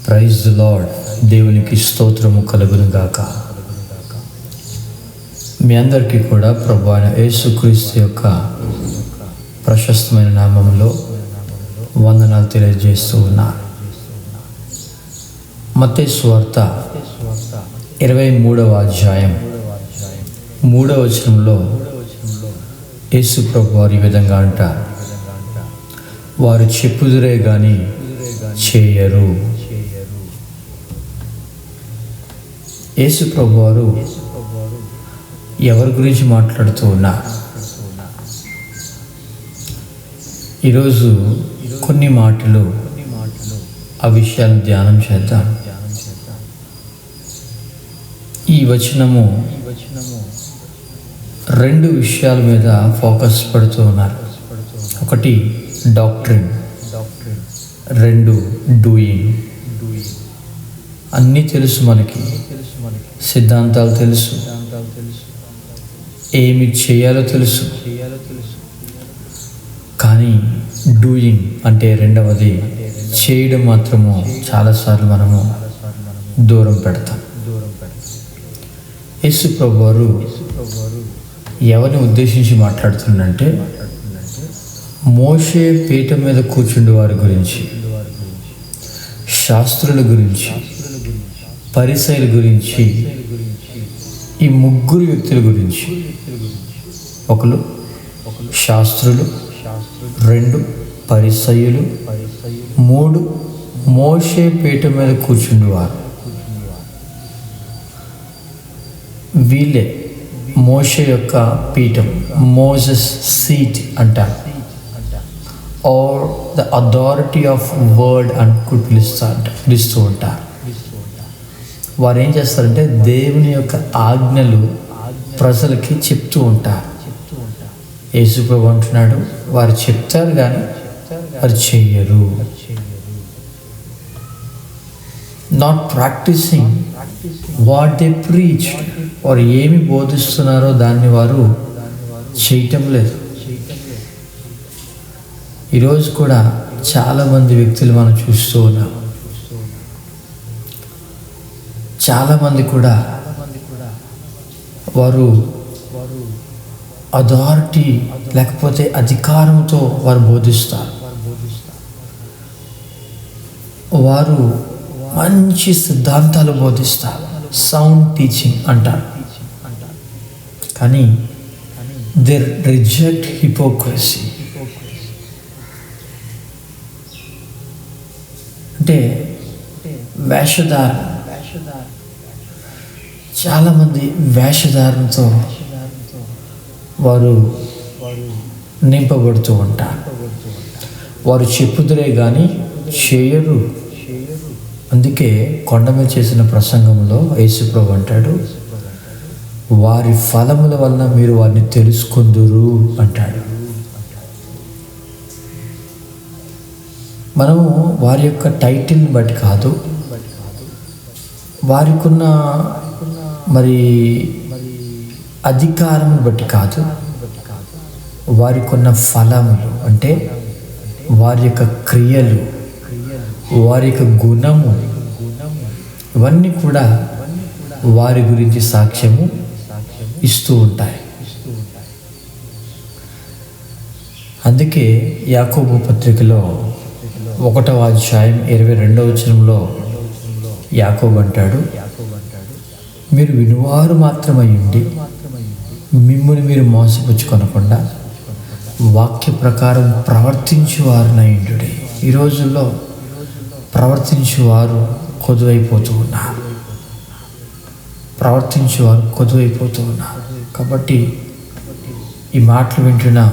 Praise the lord. దేవునికి స్తోత్రము కలుగును గాక. మీ అందరికీ కూడా ప్రభువైన అయిన యేసుక్రీస్తు యొక్క ప్రశస్తమైన నామములో వందనాలు తెలియజేస్తూ ఉన్నారు. మత్తయి సువార్త 23వ అధ్యాయం 3వ వచనంలో యేసు ప్రభువారు ఈ విధంగా అంటారు, వారు చెప్పుదురే గాని చేయరు. యేసు ప్రభువారు ఎవరి గురించి మాట్లాడుతూ ఉన్నారు? ఈరోజు కొన్ని మాటలు ఆ విషయాలను ధ్యానం చేద్దాం. ఈ వచనము 2 విషయాల మీద ఫోకస్ పెడుతూ ఉన్నారు. ఒకటి డాక్ట్రిన్, 2 డూయింగ్. అన్నీ తెలుసు, మనకి సిద్ధాంతాలు తెలుసు, ఏమి చేయాలో తెలుసు, కానీ డూయింగ్ అంటే రెండవది చేయడం మాత్రము చాలాసార్లు మనము దూరం పెడతాం. యేసు ప్రభువారు ఎవరిని ఉద్దేశించి మాట్లాడుతుందంటే, మోషే పీఠ మీద కూర్చుండే వారి గురించి, శాస్త్రుల గురించి, పరిసయ్యుల గురించి, ఈ 3 వ్యక్తుల గురించి. ఒకరు శాస్త్రులు, 2 పరిసయ్యులు, 3 మోషే పీఠ మీద కూర్చుండేవారు. వీళ్ళే మోషే యొక్క పీఠం, మోసెస్ సీట్ అంటారు, or the authority of word అని పిలుస్తూ ఉంటారు. వారు ఏం చేస్తారంటే దేవుని యొక్క ఆజ్ఞలు ప్రజలకి చెప్తూ ఉంటారు. యేసు ప్రభు అంటున్నాడు, వారు చెప్తారు కానీ వారు చెయ్యరు. Not practising what they preach. వారు ఏమి బోధిస్తున్నారో దాన్ని వారు చేయటం లేదు. ఈరోజు కూడా చాలామంది వ్యక్తులు మనం చూస్తూ ఉన్నాం. చాలామంది కూడా వారు అథారిటీ లేకపోతే అధికారంతో వారు బోధిస్తారు. వారు మంచి సిద్ధాంతాలు బోధిస్తారు, సౌండ్ టీచింగ్ అంటారు. కానీ దే రిజెక్ట్ హిపోక్రసీ. అంటే వేషధారణ. చాలామంది వేషధారణతో వారు నింపబడుతూ ఉంటారు. వారు చెప్పుదురే కానీ చేయరు. అందుకే కొండ మీద చేసిన ప్రసంగంలో యేసు ప్రభు అంటాడు, వారి ఫలముల వలన మీరు వారిని తెలుసుకుందురు అంటాడు. మనము వారి యొక్క టైటిల్ని బట్టి కాదు, వారికున్న అధికారం బట్టి కాదు, వారికున్న ఫలములు అంటే వారి యొక్క క్రియలు, వారి యొక్క గుణము, ఇవన్నీ కూడా వారి గురించి సాక్ష్యము ఇస్తూ ఉంటాయి. అందుకే యాకోబు పత్రికలో 1వ అధ్యాయం 22వ వచనంలో యాకోబు అంటాడు, మీరు వినువారు మాత్రమై ఉండి మిమ్ముని మీరు మోసపుచ్చుకొనకుండా వాక్య ప్రకారం ప్రవర్తించువారునై ఉండుడి. ఈ రోజుల్లో ప్రవర్తించేవారు కొదువైపోతూ ఉన్నారు. కాబట్టి ఈ మాటలు వింటున్నా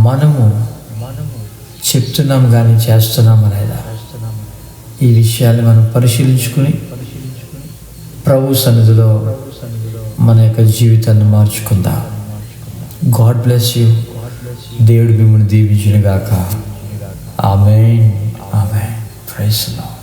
మనము చెప్తున్నాం కానీ చేస్తున్నామా లేదా? ఈ విషయాన్ని మనం పరిశీలించుకుని ప్రభు సన్నిధిలో మన యొక్క జీవితాన్ని మార్చుకుందాం. God bless you. దేవుడు మిమ్మల్ని దీవించును గాక. ఆమేన్. ఆమేన్. Praise the lord.